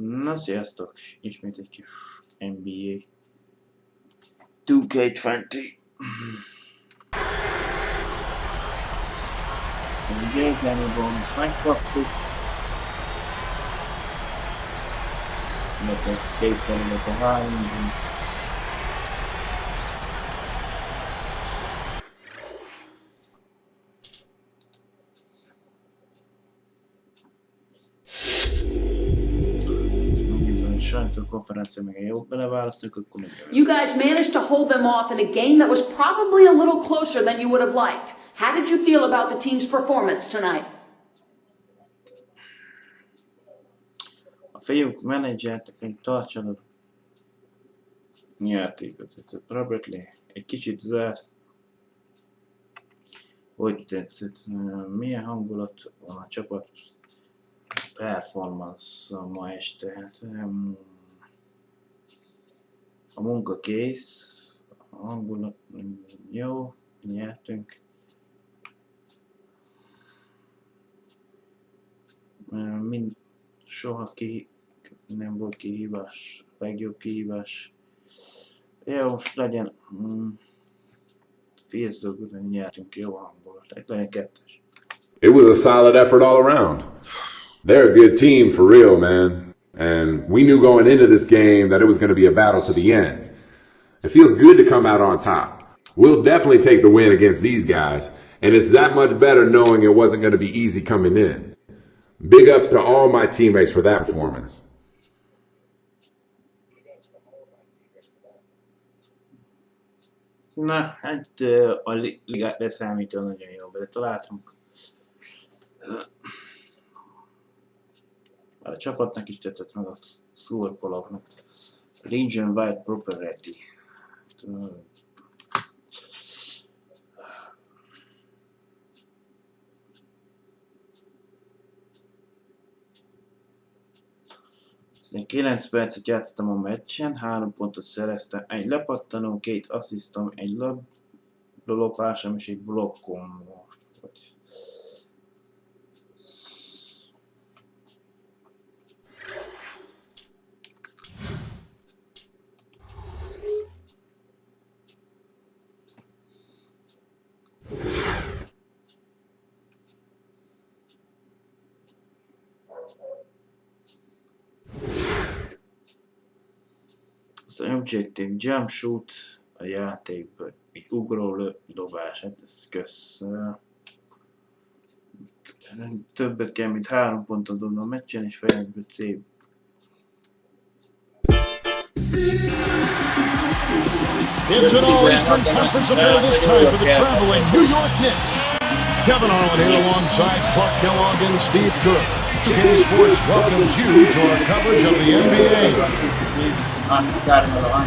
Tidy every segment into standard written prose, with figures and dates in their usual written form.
Na sziasztok! Ismét egy kis NBA 2K20. Szóval győzelmében ezt megkaptuk. Illetve két feladat a háromban. You guys managed to hold them off in a game that was probably a little closer than you would have liked. How did you feel about the team's performance tonight? A fiúk menedzseltek tartsanak játékot. Probably egy kicsit zárt. Hogy tetszett? Milyen hangulat van a csapat performance ma este? Hát, a munka kész, a hangulat jó, nyertünk. Soha nem volt kihívás, legjobb kihívás. Jó, most legyen feels good, hogy nyertünk, jó hangulat, legyen kettes. It was a solid effort all around. They're a good team for real, man. And we knew going into this game that it was going to be a battle to the end. It feels good to come out on top. We'll definitely take the win against these guys, and it's that much better knowing it wasn't going to be easy coming in. Big ups to all my teammates for that performance. Na, hát a ligát leszámítva nagyon jó, de találtunk. A csapatnak is tetszett, meg a szurkolóknak. Legion Wide Property. Aztán 9 percet játszottam a meccsen, 3 pontot szereztem, egy lepattanom, 2 asszisztom, egy lopásom és egy blokkom. Az objective jump shoot a játékban, egy ugró dobás, hát ez kösz. Többet kell, mint 3 pontot dobnom a meccsen, és fejlesztő szép. It's an All-Eastern Conference affair this time for the traveling New York Knicks. Kevin Harlan here alongside Clark Kellogg and Steve Kerr. 2K Sports welcomes you to our coverage of the NBA.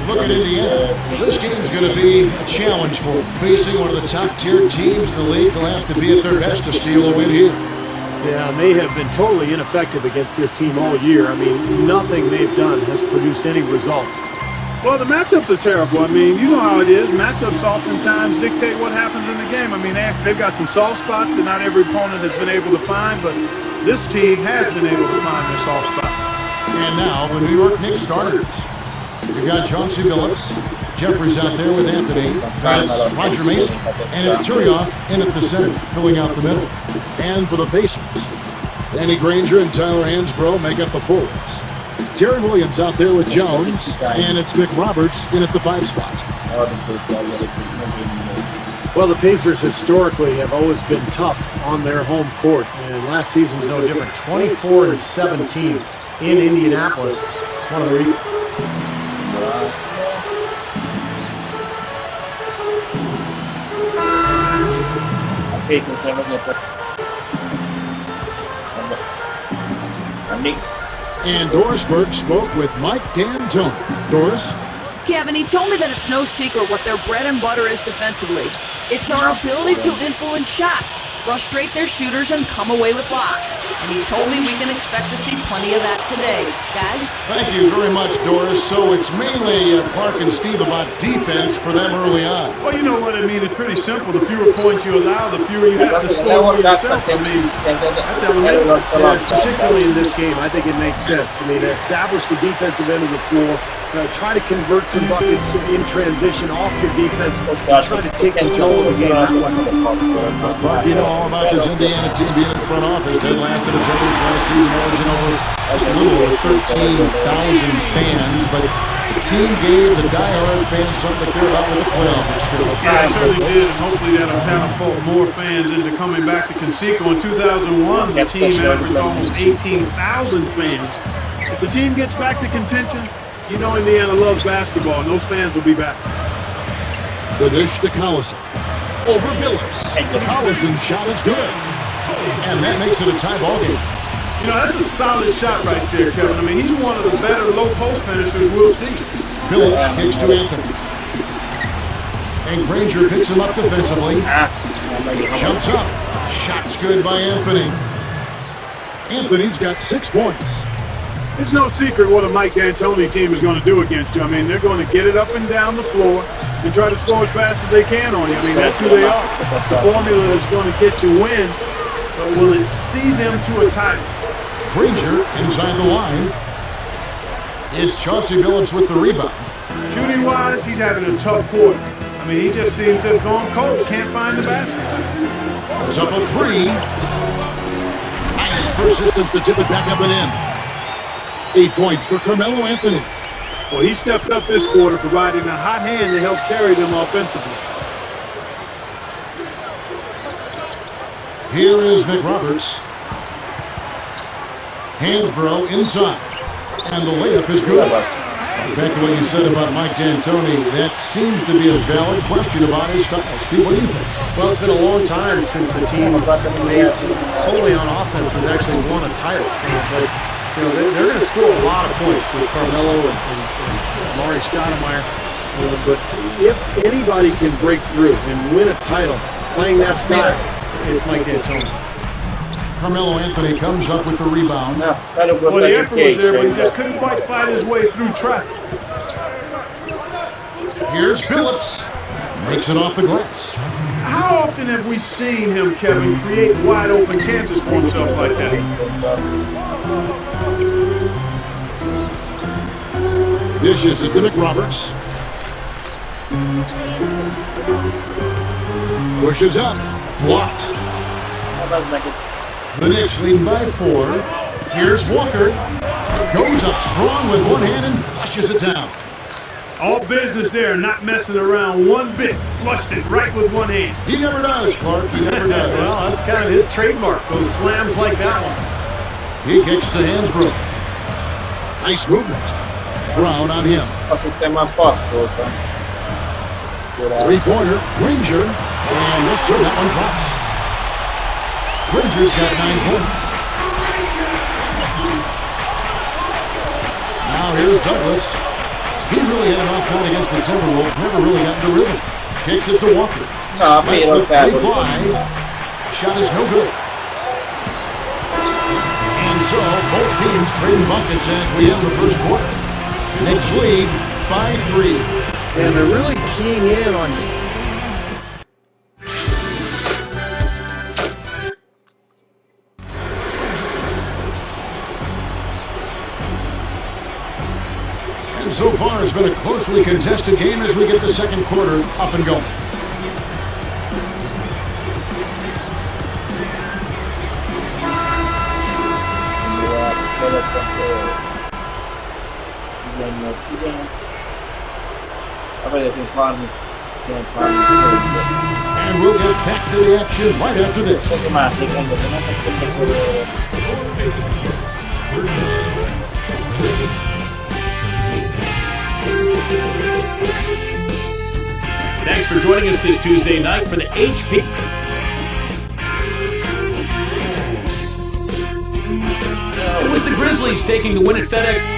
Look at Indiana. This game's going to be a challenge for them. Facing one of the top-tier teams in the league, they'll have to be at their best to steal a win here. Yeah, and they have been totally ineffective against this team all year. I mean, nothing they've done has produced any results. Well, the matchups are terrible. I mean, you know how it is. Matchups oftentimes dictate what happens in the game. I mean, they've got some soft spots that not every opponent has been able to find, but this team has been able to find their soft spots. And now, the New York Knicks starters. You've got Chauncey Billups, Jeffries out there with Anthony, that's Roger Mason, and it's Turioff in at the center, filling out the middle. And for the Pacers, Danny Granger and Tyler Hansbrough make up the forwards. Jaron Williams out there with Jones, and it's Mick Roberts in at the 5 spot. Well, the Pacers historically have always been tough on their home court, and last season was no different. 24-17 in Indianapolis. One of the And Doris Burke spoke with Mike D'Antoni. Doris? Kevin, he told me that it's no secret what their bread and butter is defensively. It's our ability to influence shots. frustrate their shooters and come away with blocks. And he told me we can expect to see plenty of that today. Guys? Thank you very much, Doris. So it's mainly Clark and Steve about defense for them early on. Well, you know what I mean. It's pretty simple. The fewer points you allow, the fewer you have to score for yourself. I mean, that's elementary. Yeah, particularly in this game, I think it makes sense. I mean, establish the defensive end of the floor. Try to convert some buckets in transition off your defense. Try to take control of the game that way. Clark, you know all about this Indiana team being in front office. Dead last in attendance last season, averaging over just a little over 13,000 fans. But the team gave the diehard fans something to care about with the playoff experience. Yeah, it certainly did, and hopefully that'll catapult more fans into coming back to Conseco. In 2001, the team averaged almost 18,000 fans. If the team gets back to contention, you know Indiana loves basketball, and those fans will be back. The dish to Collison. Over Billups. Collison's shot is good. And that makes it a tie ball game. You know, that's a solid shot right there, Kevin. I mean, he's one of the better low-post finishers we'll see. Billups kicks to Anthony. And Granger picks him up defensively. Jumps up. Shot's good by Anthony. Anthony's got 6 points. It's no secret what a Mike D'Antoni team is going to do against you. I mean, they're going to get it up and down the floor and try to score as fast as they can on you. I mean, that's who they are. The formula is going to get you wins, but will it see them to a title? Granger inside the line. It's Chauncey Billups with the rebound. Shooting-wise, he's having a tough quarter. I mean, he just seems to have gone cold. Can't find the basket. It's up a 3. Nice persistence to tip it back up and in. 8 points for Carmelo Anthony. Well, he stepped up this quarter, providing a hot hand to help carry them offensively. Here is McRoberts. Hansbrough inside. And the layup is good. Back to what you said about Mike D'Antoni, that seems to be a valid question about his style. Steve, what do you think? Well, it's been a long time since a team based solely on offense has actually won a title. But you know, they're going to score a lot of points with Carmelo and Maury Stoudemire. But if anybody can break through and win a title playing that style, it's Mike D'Antoni. Carmelo Anthony comes up with the rebound. Well, the effort was there, but he just couldn't quite fight his way through traffic. Here's Billups. Makes it off the glass. How often have we seen him, Kevin, create wide open chances for himself like that? Dishes it to McRoberts. Pushes up. Blocked. The Knicks lead by 4. Here's Walker. Goes up strong with one hand and flushes it down. All business there, not messing around one bit. Flushed it right with one hand. He never does, Clark. He never does. Well, that's kind of his trademark, those slams like that one. He kicks to Hansbrough. Nice movement. Brown on him. Three-pointer, Granger. And yes, sir, that one drops. Granger's got 9 points. Now here's Douglas. He really had an off night against the Timberwolves. Never really got into rhythm. Kicks it to Walker. That's the free fly. Shot is no good. And so both teams trading buckets as we end the first quarter. Knicks lead by 3. And they're really keying in on And so far, it's been a closely contested game as we get the second quarter up and going. And we'll get back to the action right after this. Thanks for joining us this Tuesday night for the HP. It was the Grizzlies taking the win at FedEx.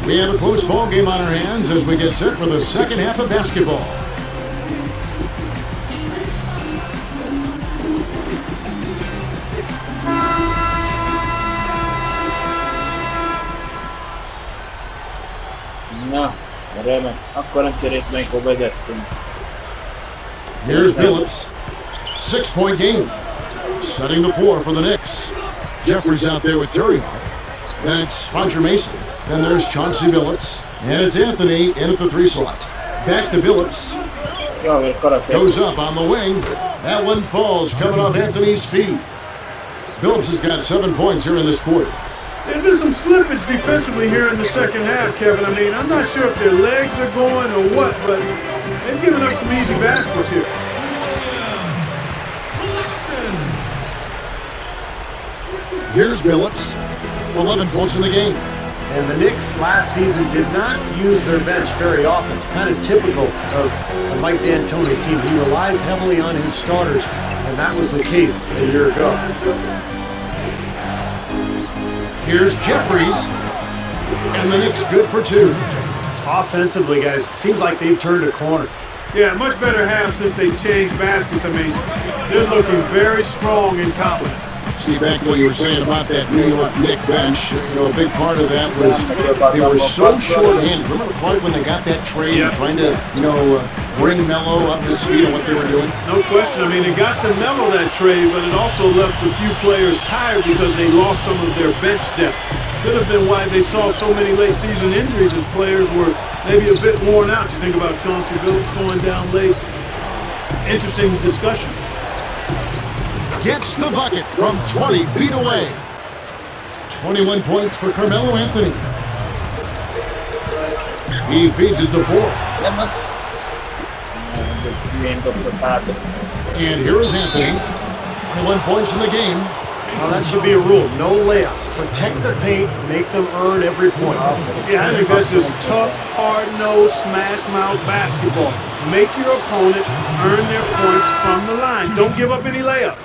We have a close ball game on our hands as we get set for the second half of basketball. Na, remek. Akkor nem cserélt, amikor vezettünk. Here's Billups. 6-point game. Setting the floor for the Knicks. Jeffries out there with Turioff. That's Roger Mason. Then there's Chauncey Billups. And it's Anthony in at the 3 slot. Back to Billups. Goes up on the wing. That one falls, coming off Anthony's feet. Billups has got 7 points here in this quarter. There's been some slippage defensively here in the second half, Kevin. I mean, I'm not sure if their legs are going or what, but they've given up some easy baskets here. Here's Billups. 11 points in the game. And the Knicks last season did not use their bench very often, kind of typical of a Mike D'Antoni team. He relies heavily on his starters, and that was the case a year ago. Here's Jeffries, and the Knicks good for 2. Offensively, guys, it seems like they've turned a corner. Yeah, much better half since they changed baskets. I mean, they're looking very strong and confident. See, back to what you were saying about that New York Knicks bench, you know, a big part of that was they were so short-handed. Remember, Clark, when they got that trade, trying to, bring Melo up to speed on what they were doing? No question. I mean, it got the Melo that trade, but it also left a few players tired because they lost some of their bench depth. Could have been why they saw so many late-season injuries as players were maybe a bit worn out. You think about Chauncey Billups going down late. Interesting discussion. Gets the bucket from 20 feet away. 21 points for Carmelo Anthony. He feeds it to 4. And here is Anthony. 21 points in the game. Well, that should be a rule. No layups. Protect the paint. Make them earn every point. Yeah, I think that's just tough, hard-nosed, smash-mouth basketball. Make your opponent earn their points from the line. Don't give up any layups.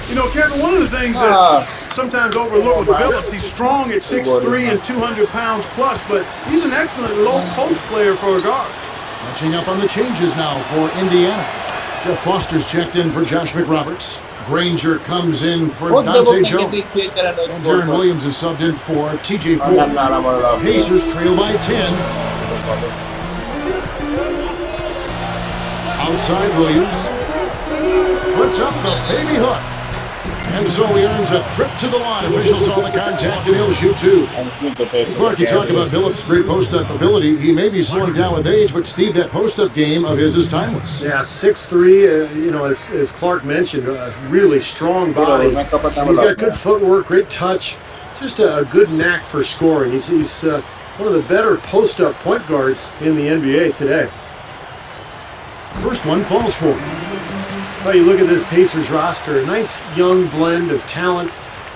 You know, Kevin, one of the things that's sometimes overlooked with Billups, he's strong at 6'3" and 200 pounds plus, but he's an excellent low-post player for a guard. Catching up on the changes now for Indiana. Jeff Foster's checked in for Josh McRoberts. Granger comes in for Dante Jones. And Darren Williams is subbed in for TJ Ford. Pacers trail by 10. Outside Williams. Puts up the baby hook. And so he earns a trip to the line. Officials saw the contact and he'll shoot 2. Clark, you talk about Billups' great post-up ability. He may be slowing down with age, but Steve, that post-up game of his is timeless. Yeah, 6'3", as Clark mentioned, a really strong body. And he's got good footwork, great touch, just a good knack for scoring. He's one of the better post-up point guards in the NBA today. First one falls for him. Well, you look at this Pacers roster, a nice young blend of talent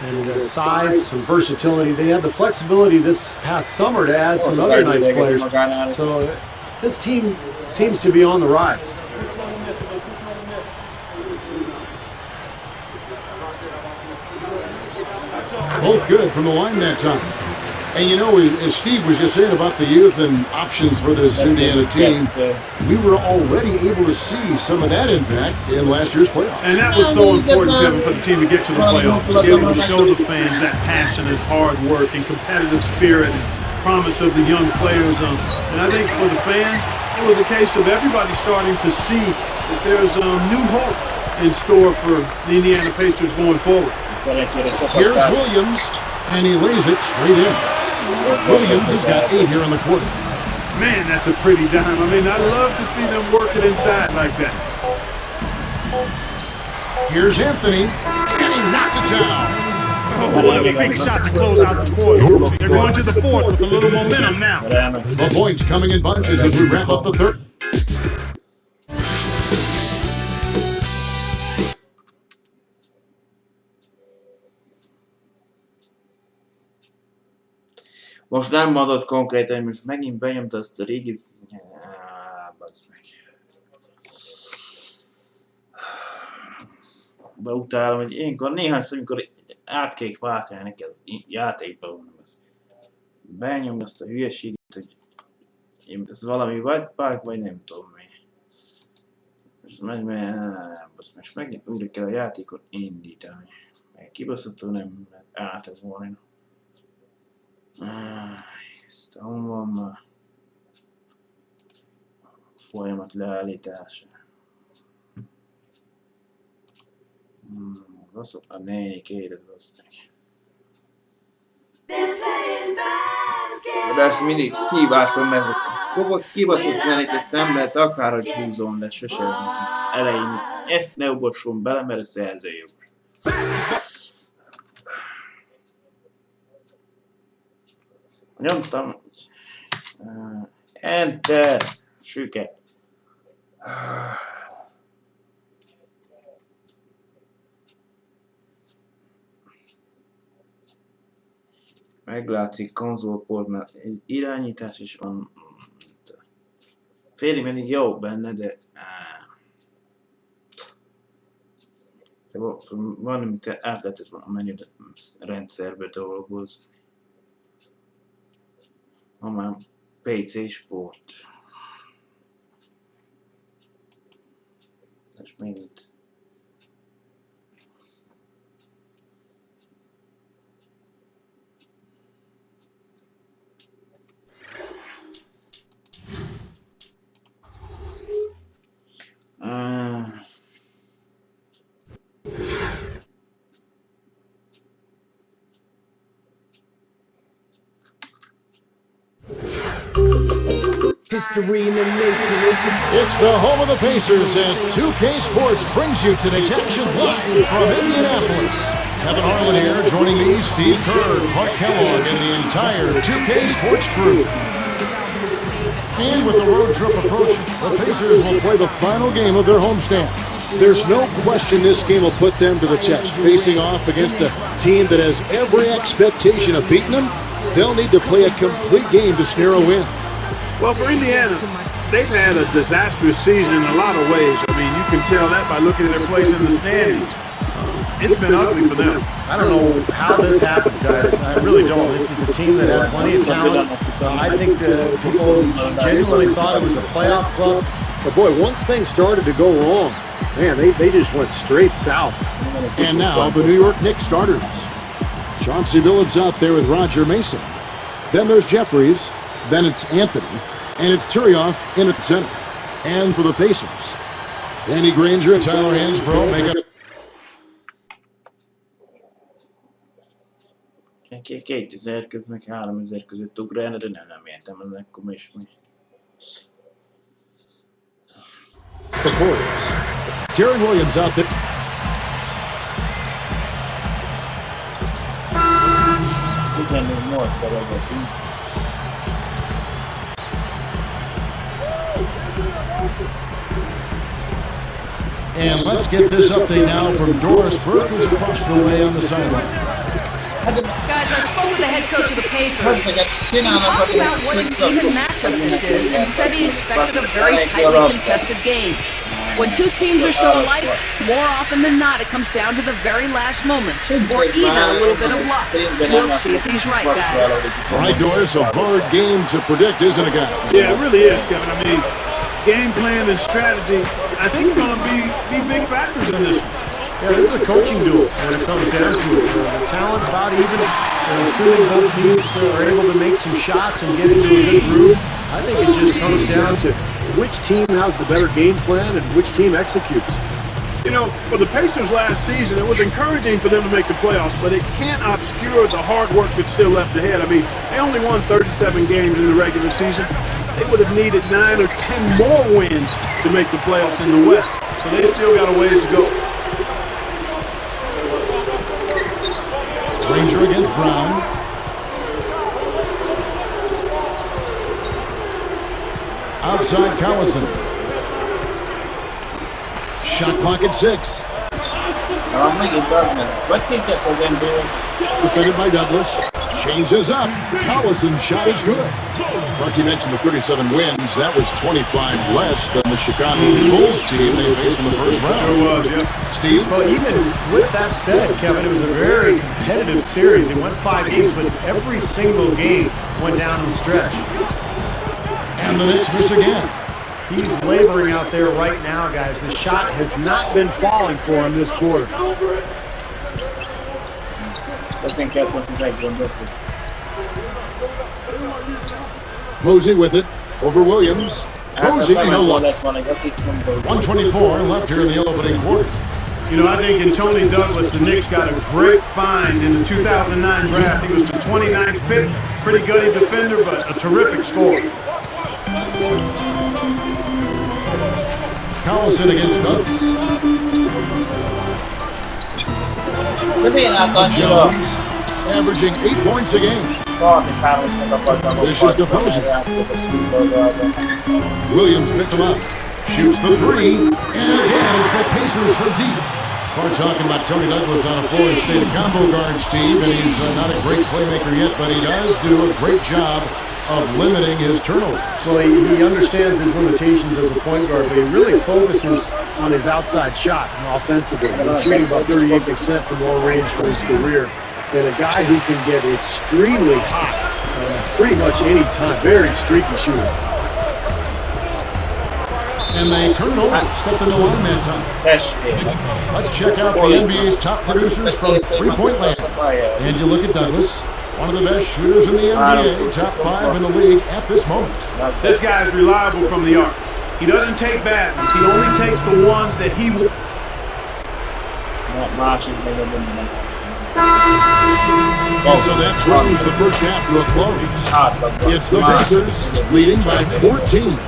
and size, some versatility. They had the flexibility this past summer to add some other nice players. So this team seems to be on the rise. Both good from the line that time. And you know, as Steve was just saying about the youth and options for this Indiana team, we were already able to see some of that impact in last year's playoffs. And that was so important, Kevin, for the team to get to the playoffs, to be able to show the fans that passion and hard work and competitive spirit and promise of the young players. And I think for the fans, it was a case of everybody starting to see that there's new hope in store for the Indiana Pacers going forward. Here's Williams, and he lays it straight in. Williams has got 8 here in the quarter. Man, that's a pretty dime. I mean, I love to see them work it inside like that. Here's Anthony, and he knocked it down. Oh, what a big shot to close out the quarter. They're going to the fourth with a little momentum now. The points coming in bunches as we wrap up the third. Most nem adott konkrétan, most megint benyomta azt a régi... Bazd meg. Beutálom, hogy énkor néhányszor, amikor át kell váltani neki az játékban, benyomja azt a hülyeséget. Ez valami whitepark, vagy nem tudom mi. Most megint újra kell a játékot indítani. Kibaszható nem át volna. Ezt hol van már? Folyamat leállítása. A nénik élet az meg. De ezt mindig szíváson meg kibaszott zenét, ezt nem lehet akárhogy húzom, de sosem elején. Ezt ne ugosson bele, mert ez szerzőjogos. Nyomtam. Enter. Süket. Meglátszik konzolport, mert irányítás is van. Félig mindig jó benne, de van, amit át lehetett volna menni rendszerbe dolgozni. Ha már PC sport. És még itt. History in the making. It's the home of the Pacers as 2K Sports brings you today's action live from Indianapolis. Kevin Harlan here, joining me, Steve Kerr, Clark Kellogg, and the entire 2K Sports crew. And with the road trip approaching, the Pacers will play the final game of their homestand. There's no question this game will put them to the test. Facing off against a team that has every expectation of beating them, they'll need to play a complete game to snare a win. Well, for Indiana, they've had a disastrous season in a lot of ways. I mean, you can tell that by looking at their place in the standings. It's been ugly for them. I don't know how this happened, guys. I really don't. This is a team that had plenty of talent. I think that people genuinely thought it was a playoff club. But boy, once things started to go wrong, man, they just went straight south. And now the New York Knicks starters. Chauncey Billups out there with Roger Mason. Then there's Jeffries. Then it's Anthony, and it's Turioff in at center. And for the Pacers, Danny Granger and Tyler Hansbrough make up. 2000 között meg 3000 között ugrálna, de nem értem, az akkor is mi. The Forwards. Jaron Williams out there. And let's get this update now from Doris Burke, who's across the way on the sideline. Guys, I spoke with the head coach of the Pacers. He talked about what an even matchup this is and said he expected a very tightly contested game. When two teams are so alike, more often than not, it comes down to the very last moments, or even a little bit of luck. We'll see if he's right, guys. All right, Doris, a hard game to predict, isn't it, guys? Yeah, it really is, Kevin. I mean, game plan and strategy, I think, are going to be big factors in this one. Yeah, this is a coaching duel when it comes down to it. The talent about even, assuming both teams are able to make some shots and get into a good groove, I think it just comes down to which team has the better game plan and which team executes. You know, for the Pacers last season, it was encouraging for them to make the playoffs, but it can't obscure the hard work that's still left ahead. I mean, they only won 37 games in the regular season. They would have needed 9 or 10 more wins to make the playoffs in the West. So they've still got a ways to go. Granger against Brown. Outside Collison. Shot clock at 6. Defended by Douglas. Changes up. Collison's shot is good. Mark, you mentioned the 37 wins. That was 25 less than the Chicago Bulls team they faced in the first round. Sure was, yeah. Steve? Well, even with that said, Kevin, it was a very competitive series. It went 5 games, but every single game went down the stretch. And And the Knicks miss again. He's laboring out there right now, guys. The shot has not been falling for him this quarter. Posey with it over Williams. Posey, no luck. 124 left here in the opening quarter. You know, I think in Tony Douglas, the Knicks got a great find in the 2009 draft. He was the 29th pick. Pretty gutty defender, but a terrific scorer. Collison against Douglas. Jones averaging 8 points a game. Dishes to Posey. Williams picks him up. Shoots the three. And again, it's the Pacers from deep. We're talking about Tony Douglas on a Florida State combo guard, Steve, and he's not a great playmaker yet, but he does do a great job of limiting his turnovers. So he understands his limitations as a point guard, but he really focuses on his outside shot offensively. He's shooting about 38% from low range for his career. And a guy who can get extremely hot pretty much any time. Very streaky shooter. And they turn it over. Stepped in the line that time. Let's check out the NBA's top producers from three-point land. And you look at Douglas, one of the best shooters in the NBA, top 5 in the league at this moment. This guy is reliable from the arc. He doesn't take bad ones. He only takes the ones that he wants. And so that brings the first half to a close. It's the Pacers leading by 14.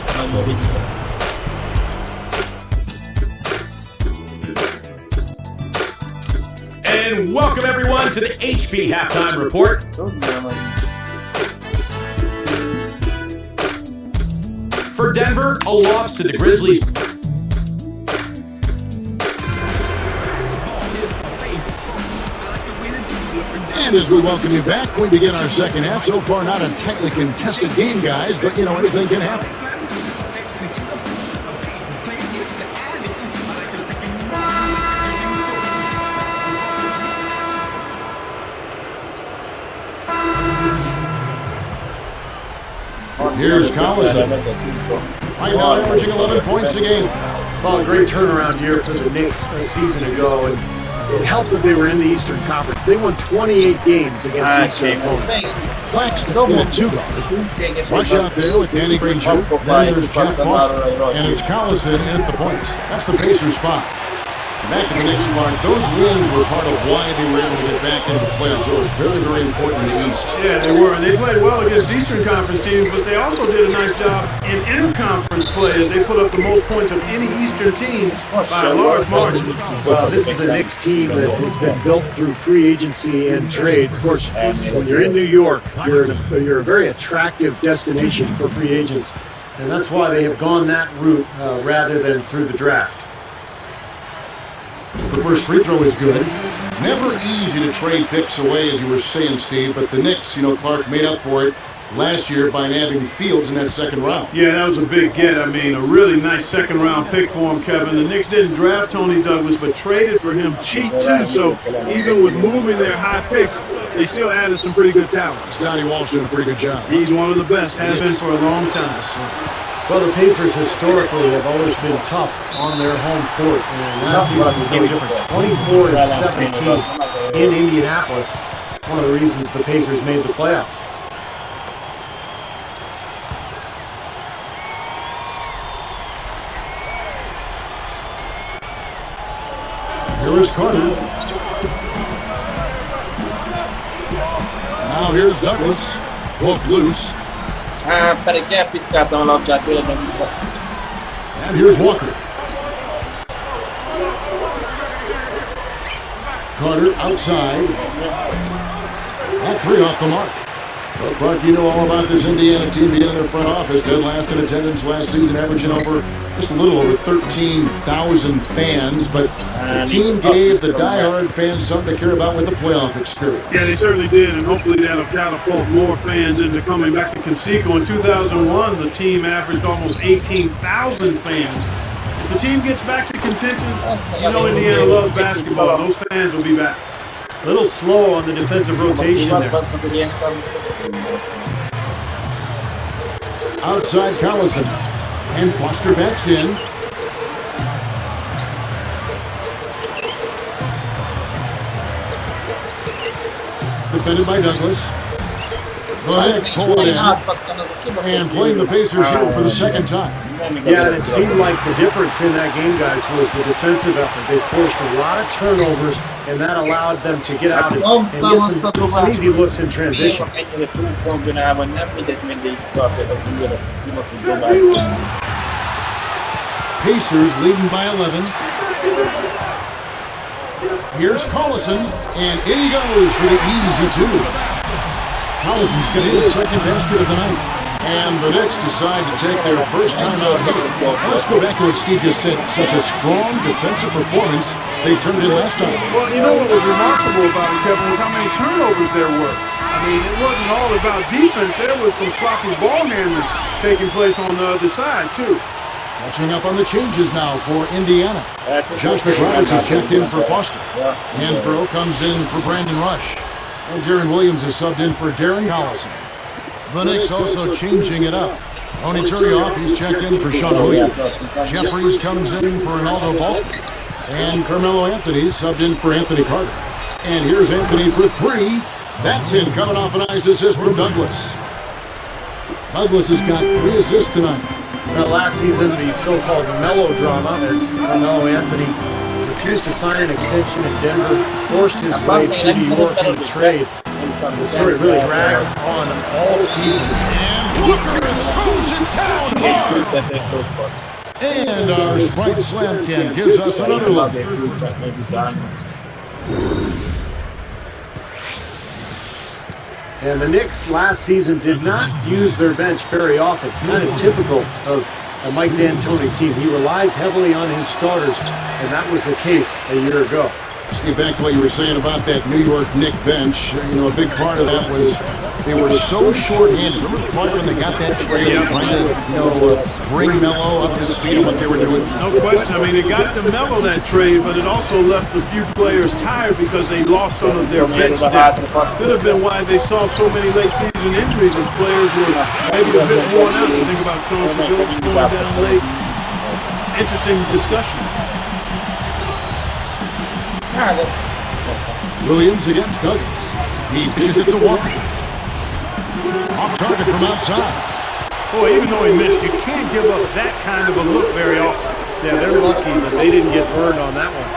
And welcome everyone to the HP Halftime Report. For Denver, a loss to the Grizzlies. And as we welcome you back, we begin our second half. So far, not a tightly contested game, guys, but, you know, anything can happen. Here's Collison. Right now, averaging 11 points a game. Well, a great turnaround year for the Knicks a season ago, and it helped that they were in the Eastern Conference. They won 28 games against Eastern opponents. Claxton in a 2-guard. Rush out there with Danny Granger. Then there's Jeff Foster. And it's Collison in at the point. That's the Pacers 5. Back to the next part. Those wins were part of why they were able to get back into the playoffs. They were very, very important in the East. Yeah, they were. And they played well against Eastern Conference teams, but they also did a nice job in interconference play as they put up the most points of any Eastern team by a large margin. Well, this is a Knicks team that has been built through free agency and trades. Of course, when you're in New York, you're a very attractive destination for free agents. And that's why they have gone that route rather than through the draft. The first free throw is good. Never easy to trade picks away, as you were saying, Steve, but the Knicks, you know, Clark made up for it last year by nabbing Fields in that second round. Yeah, that was a big get. I mean, a really nice second-round pick for him, Kevin. The Knicks didn't draft Tony Douglas, but traded for him cheap, too. So even with moving their high picks, they still added some pretty good talent. Donnie Walsh doing a pretty good job. He's one of the best, has been for a long time. Well, the Pacers historically have always been tough on their home court, and last season was no different. 24-17 in Indianapolis. One of the reasons the Pacers made the playoffs. Here is Carter. Now here's Douglas. Poked loose. And here's Walker. Carter outside. That three off the mark. Well, Clark, you know all about this Indiana team being in their front office. Dead last in attendance last season, averaging over just a little over 13,000 fans. But the team gave the diehard fans something to care about with the playoff experience. Yeah, they certainly did, and hopefully that'll catapult more fans into coming back to Conseco. In 2001, the team averaged almost 18,000 fans. If the team gets back to contention, you know Indiana loves basketball. Those fans will be back. A little slow on the defensive rotation there. Outside Collison. And Foster backs in. Defended by Douglas. The Knicks pull it in. And playing the Pacers here for the second time. Yeah, and it seemed like the difference in that game, guys, was the defensive effort. They forced a lot of turnovers, and that allowed them to get out and get some easy looks in transition. Pacers leading by 11. Here's Collison, and in he goes for the easy two. Collison's got his second basket of the night. And the Knicks decide to take their first time out here. Now let's go back to what Steve just said. Such a strong defensive performance they turned in last time. Well, you know what was remarkable about it, Kevin, was how many turnovers there were. I mean, it wasn't all about defense. There was some sloppy ball handling taking place on the other side, too. Catching up on the changes now for Indiana. Josh McRoberts is checked in for Foster. Hansbrough comes in for Brandon Rush. And Darren Williams is subbed in for Darren Collison. The Knicks also changing it up. Tony Turioff, he's checked in for Sean Williams. Jeffries comes in for Ronaldo Ball. And Carmelo Anthony subbed in for Anthony Carter. And here's Anthony for three. That's in, coming off a nice assist from Douglas. Douglas has got 3 assists tonight. Now, last season, the so-called melodrama, as Carmelo Anthony refused to sign an extension in Denver, forced his way to New York in a trade. The story really dragged on all season. And Booker throws it down hard. And our Sprite Slam Can gives us another look. And the Knicks last season did not use their bench very often, kind of typical of a Mike D'Antoni team. He relies heavily on his starters, and that was the case a year ago. Get back to what you were saying about that New York Knicks bench. You know, a big part of that was they were so short-handed. Remember Clark when they got that trade, trying to, bring Melo up to speed on what they were doing? No question. I mean, it got to Melo that trade, but it also left a few players tired because they lost some of their bench depth. Could have been why they saw so many late-season injuries as players were maybe a bit worn out. You think about Tony Phillips going down late. Interesting discussion. Williams against Douglas. He dishes it to Walker. Off target from outside. Boy, even though he missed, you can't give up that kind of a look very often. Yeah, they're lucky that they didn't get burned on that one.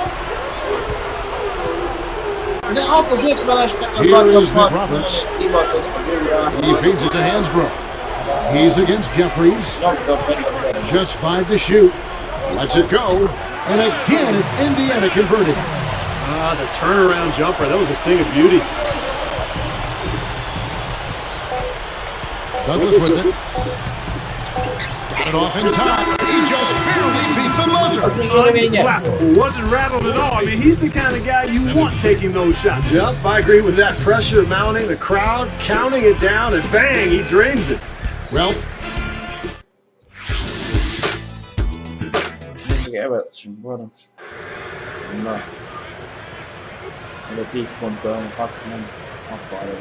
Here is McRoberts. He feeds it to Hansbrough. He's against Jeffries. Just 5 to shoot. Lets it go. And again, it's Indiana converting. The turnaround jumper, that was a thing of beauty. Douglas with it. Got it off in time. He just barely beat the buzzer. Unflappable. Wasn't rattled at all. I mean, he's the kind of guy you want taking those shots. Yep, I agree with that. Pressure mounting, the crowd counting it down, and bang, he drains it. Well, De 10 ponttal maximum azt várja.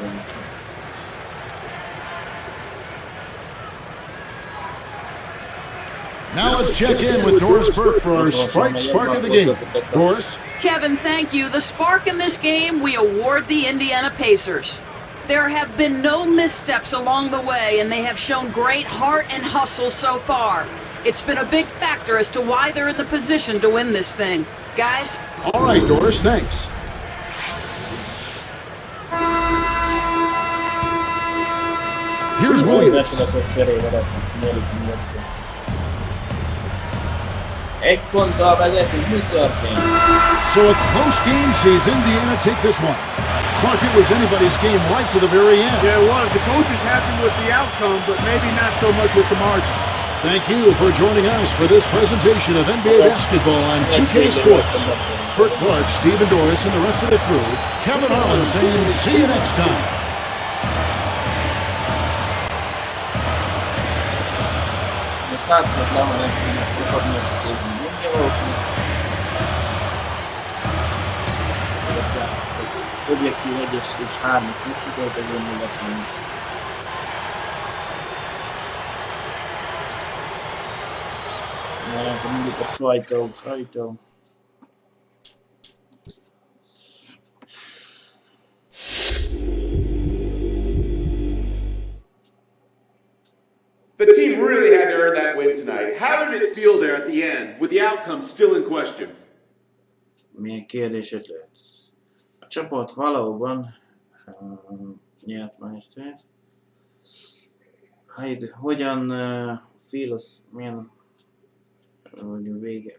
Now let's check in with Doris Burke for our Sprite Spark of the game. Doris? Kevin, thank you. The spark in this game, we award the Indiana Pacers. There have been no missteps along the way, and they have shown great heart and hustle so far. It's been a big factor as to why they're in the position to win this thing. Guys? All right, Doris, thanks. Here's Williams. Egy ponttal vezetünk, mi történt? So a close game sees Indiana take this one. Clark, it was anybody's game right to the very end. Yeah, it was. The coach is happy with the outcome, but maybe not so much with the margin. Thank you for joining us for this presentation of NBA basketball on 2K Sports. For Clark, Steve and Doris, and the rest of the crew, Kevin Harlan saying see you next time. Objektív 1-es és 3-as nem sikerült egy mindig a sajtó. The team really had to earn that win tonight. How did it feel there at the end, with the outcome still in question? Milyen kérdésed lehet? A csapat valóban nyert ma este. Hogyan félsz, milyen vagy vége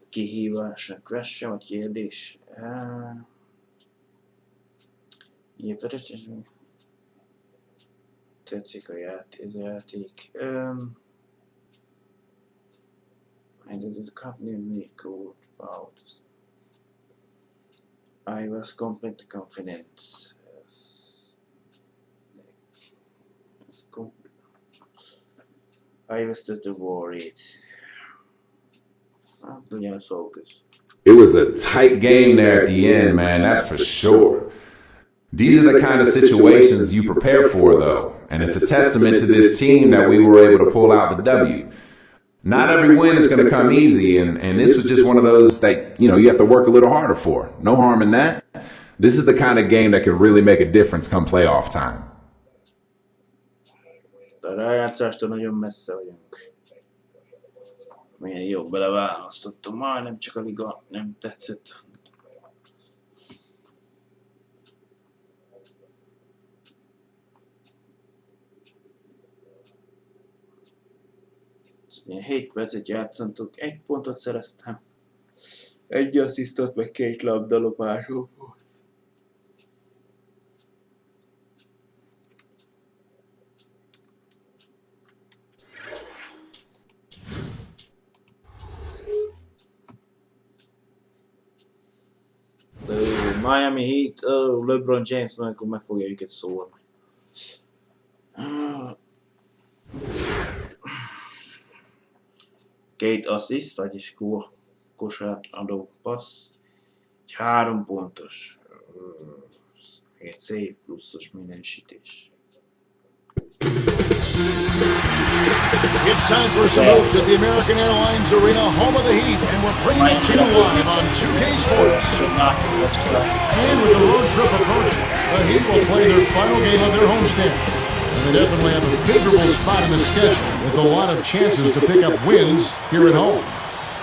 kihívásnak, question vagy kérdés? Tetszik a játék. I did company me called about. I was completely confident. I was too worried. Ugyanaz focus. It was a tight game there at the end, man, that's for sure. These are the kind of situations you prepare for, though, and it's a testament to this team that we were able to pull out the W. Not every win is going to come easy, and this was just one of those that, you know, you have to work a little harder for. No harm in that. This is the kind of game that can really make a difference come playoff time. A rájátszástól nagyon messze vagyunk. Milyen jó beleválasztottam, majdnem csak a liga nem tetszett. Én 7 percet játszantok, 1 pontot szereztem. 1 asszisztot, meg 2 labdalopásom volt. Miami Heat, LeBron James, akkor meg fogja őket szólni. Két assziszt, vagyis kosart adó passz. Egy 3 pontos. Egy szép pluszos minősítés. It's time for some hoops at the American Airlines Arena, home of the Heat, and we're bringing it to you live on 2K Sports. And with the road trip approaching, the Heat will play their final game of their homestand. And they definitely have a favorable spot in the schedule with a lot of chances to pick up wins here at home.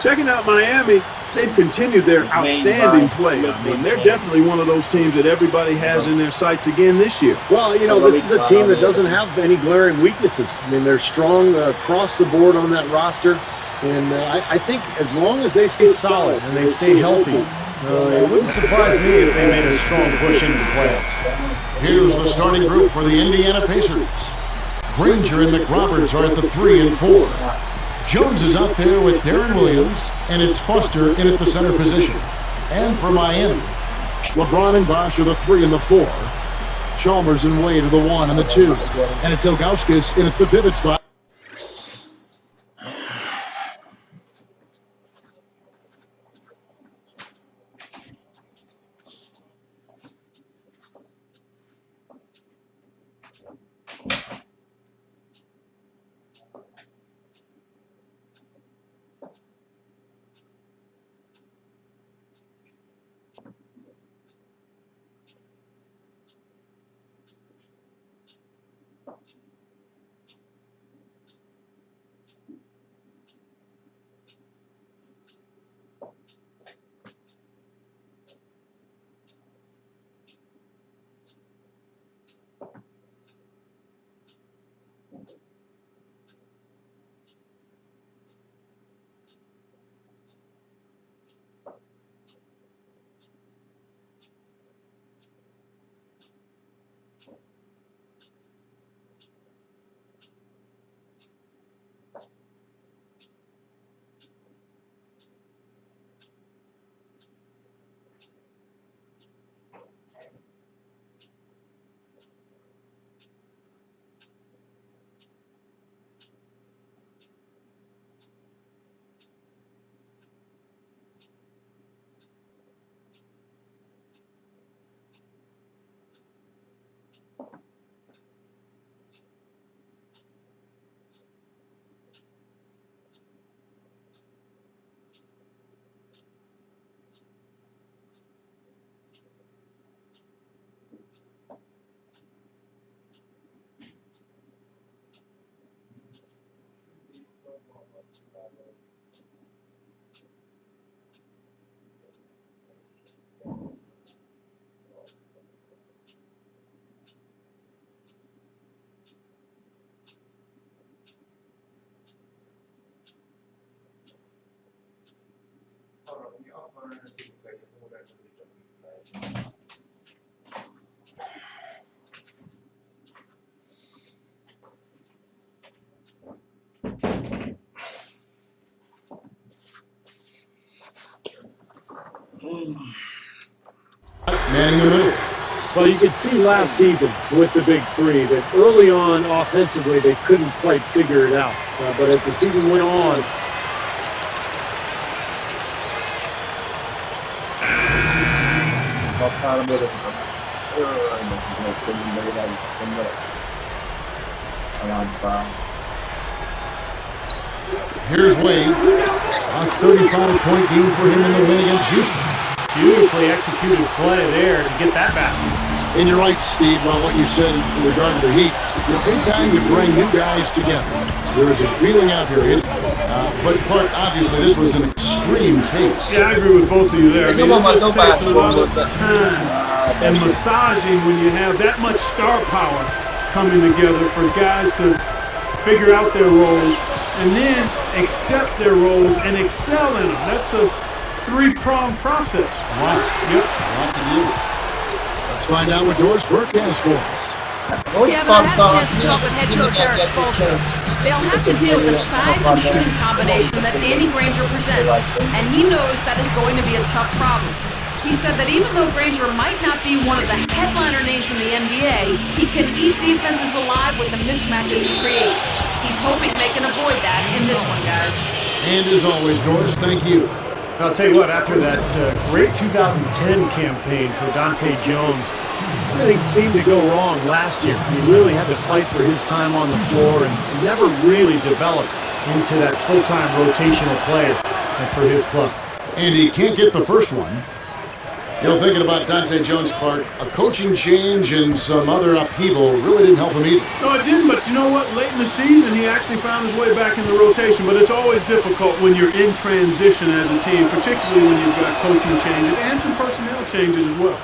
Checking out Miami, they've continued their outstanding play. I mean, they're definitely one of those teams that everybody has in their sights again this year. Well, you know, this is a team that doesn't have any glaring weaknesses. I mean, they're strong across the board on that roster. And I think as long as they stay solid and they stay healthy, it wouldn't surprise me if they made a strong push into the playoffs. Here's the starting group for the Indiana Pacers. Granger and McRoberts are at the 3 and 4. Jones is out there with Darren Williams, and it's Foster in at the center position. And for Miami, LeBron and Bosh are the 3 and the 4. Chalmers and Wade are the 1 and the 2. And it's Ilgauskas in at the pivot spot. Man in the middle. Well, you could see last season with the big three that early on offensively they couldn't quite figure it out. But as the season went on, Here's Wade. A 35-point game for him in the win against Houston. beautifully executed play there to get that basket. And you're right, Steve, about what you said in regard to the Heat. You know, anytime you bring new guys together, there is a feeling out here. But Clark, obviously, this was an extreme case. Yeah, I agree with both of you there. I mean, it just takes a lot of time and massaging when you have that much star power coming together for guys to figure out their roles and then accept their roles and excel in them. That's a three-pronged process. Right. Yep. A lot to deal with. Let's find out what Doris Burke has for us. Kevin, I had a chance to talk with head coach Eric Spoelstra. They'll have to deal with the size and shooting combination that Danny Granger presents, and he knows that is going to be a tough problem. He said that even though Granger might not be one of the headliner names in the NBA, he can eat defenses alive with the mismatches he creates. He's hoping they can avoid that in this one, guys. And as always, Doris, thank you. I'll tell you what, after that great 2010 campaign for Dante Jones, everything seemed to go wrong last year. He really had to fight for his time on the floor and never really developed into that full-time rotational player for his club. And he can't get the first one. You know, thinking about Dante Jones, Clark, a coaching change and some other upheaval really didn't help him either. No, it didn't, but you know what? Late in the season, he actually found his way back in the rotation, but it's always difficult when you're in transition as a team, particularly when you've got coaching changes and some personnel changes as well.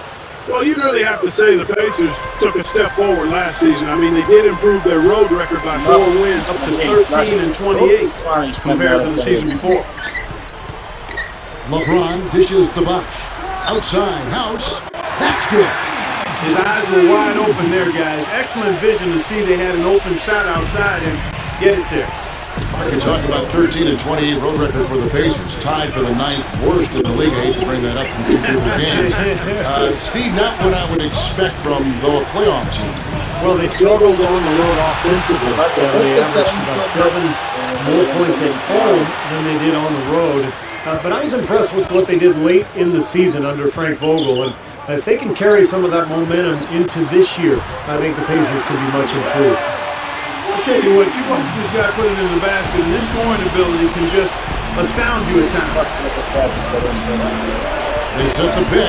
Well, you really have to say the Pacers took a step forward last season. I mean, they did improve their road record by 4 wins, up to 13 and 28 compared to the season before. LeBron dishes to Bosh. Outside, House. That's good. His eyes were wide open there, guys. Excellent vision to see they had an open shot outside and get it there. I can talk about 13 and 28 road record for the Pacers, tied for the 9th worst in the league. I hate to bring that up since two different games. Steve, not what I would expect from the playoff team. Well, they struggled on the road offensively. They averaged about 7 more points at home than they did on the road. But I was impressed with what they did late in the season under Frank Vogel. And if they can carry some of that momentum into this year, I think the Pacers could be much improved. I'll tell you what, you watch this guy put it in the basket, and this scoring ability can just astound you at times. They set the pick.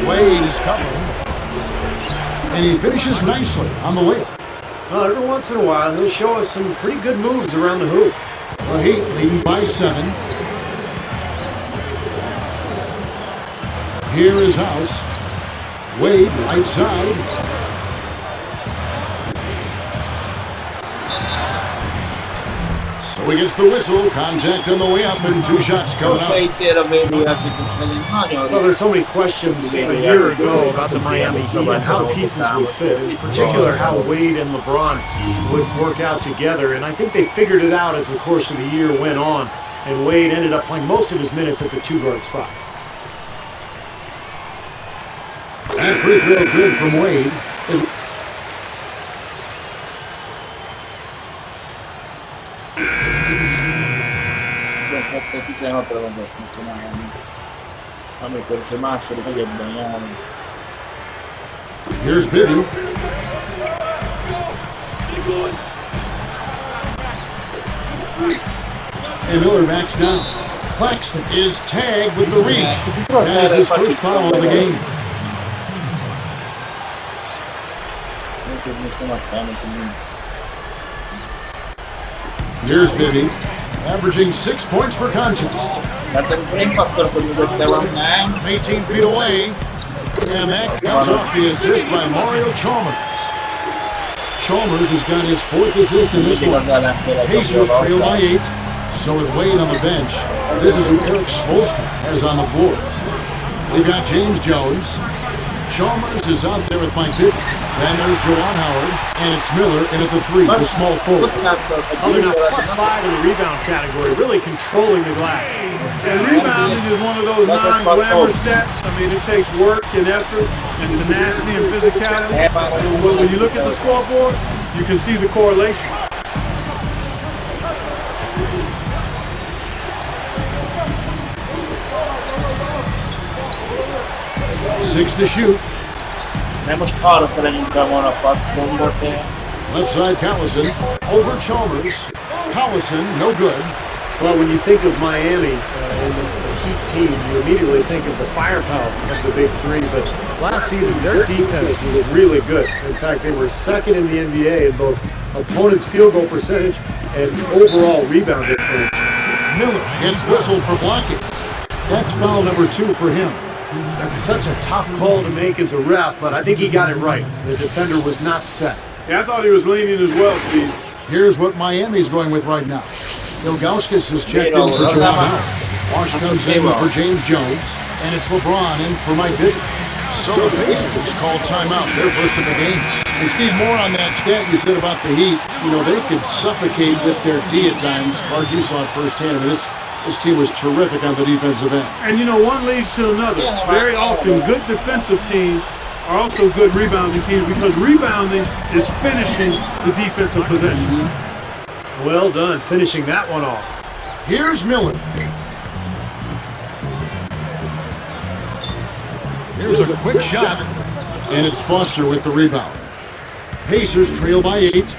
Wade is covering. And he finishes nicely on the layup. Well, every once in a while, he'll show us some pretty good moves around the hoop. The Heat leading by 7. Here is House. Wade, right side. So he gets the whistle. Contact on the way up and 2 shots coming up. Well, there's so many questions a year ago about the Miami Heat and how the pieces would fit. In particular, how Wade and LeBron would work out together. And I think they figured it out as the course of the year went on. And Wade ended up playing most of his minutes at the 2-guard spot. That free throw good from Wade. Here's Bibby. And Miller backs down. Claxton is tagged with the reach. That is his first foul of the game. Here's Bibby, averaging 6 points per contest. 18 feet away, and that comes off the assist by Mario Chalmers. Chalmers has got his 4th assist in this one. Pacers trail by 8, so with Wade on the bench, this is who Eric Spoelstra has on the floor. We've got James Jones, Chalmers is out there with Mike Bibby. Then there's Juwan Howard, and it's Miller in at the 3, the small forward. Oh, they're now +5 in the rebound category, really controlling the glass. And rebounding is one of those non-glamour stats. I mean, it takes work and effort and tenacity and physicality. And when you look at the scoreboard, you can see the correlation. Six to shoot. Nem most arra fele nyújtam volna a passzgombot, de... Left side Collison over Chalmers. Collison, no good. Well, when you think of Miami and the Heat team, you immediately think of the firepower of the big three. But last season, their defense was really good. In fact, they were second in the NBA in both opponents' field goal percentage and overall rebound percentage. Miller gets whistled for blocking. That's foul number 2 for him. That's such a tough call to make as a ref, but I think he got it right. The defender was not set. Yeah, I thought he was leaning as well, Steve. Here's what Miami's going with right now. Ilgauskas is checked in for Juwan Howard. Wash comes in for James Jones, and it's LeBron in for Mike Bibby. So the Pacers call timeout, their first of the game. And Steve, more on that stat you said about the Heat. You know, they could suffocate with their D at times. Clark, you saw it firsthand. I mean, this team was terrific on the defensive end. And you know, one leads to another. Very often, good defensive teams are also good rebounding teams because rebounding is finishing the defensive possession. Well done, finishing that one off. Here's Miller. Here's a quick shot, and it's Foster with the rebound. Pacers trail by 8.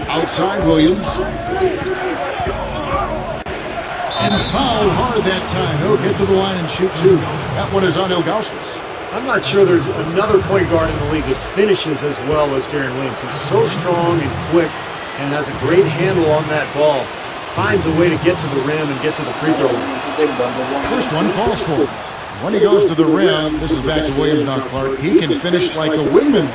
Outside Williams. And fouled hard that time. He'll get to the line and shoot 2. That one is on Ilgauskas. I'm not sure there's another point guard in the league that finishes as well as Deron Williams. He's so strong and quick and has a great handle on that ball. Finds a way to get to the rim and get to the free throw line. First one falls for him. When he goes to the rim, this is back to Williams now, Clark. He can finish like a wingman.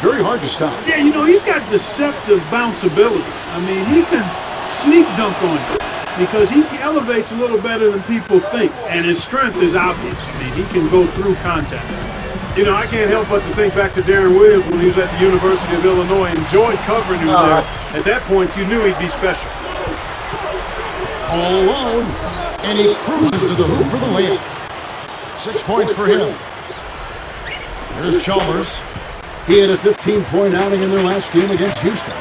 Very hard to stop. Yeah, you know, he's got deceptive bounce ability. I mean, he can sneak dunk on you because he elevates a little better than people think. And his strength is obvious. I mean, he can go through contact. You know, I can't help but to think back to Deron Williams when he was at the University of Illinois. Enjoyed covering him there. At that point, you knew he'd be special. All alone, and he cruises to the hoop for the layup. 6 points for him. Here's Chalmers. He had a 15-point outing in their last game against Houston.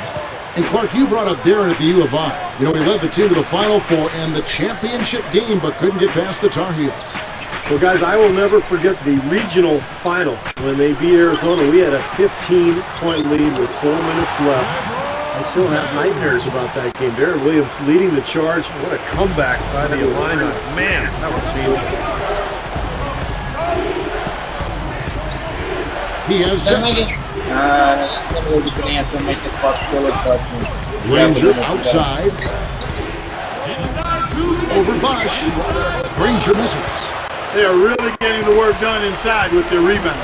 And Clark, you brought up Deron at the U of I. You know, he led the team to the Final Four and the championship game, but couldn't get past the Tar Heels. Well, guys, I will never forget the regional final when they beat Arizona. We had a 15-point lead with 4 minutes left. I still have nightmares about that game. Deron Williams leading the charge. What a comeback by the Illini. Man, that was beautiful. He has 6. Ranger outside. Over Bosch. Ranger misses. They are really getting the work done inside with their rebound.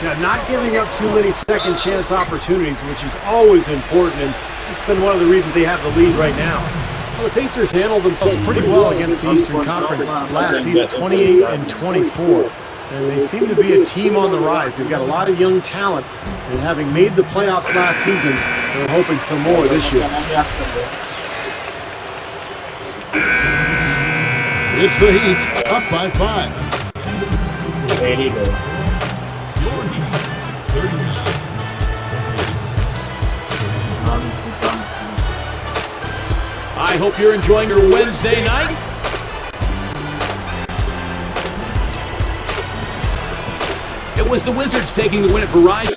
Yeah, not giving up too many second chance opportunities, which is always important, and it's been one of the reasons they have the lead right now. Well, the Pacers handled themselves pretty well against the Eastern Conference last season, 28 and 24. And they seem to be a team on the rise. They've got a lot of young talent, and having made the playoffs last season, they're hoping for more this year. It's the Heat, up by 5. I hope you're enjoying your Wednesday night. It was the Wizards taking the win at Verizon.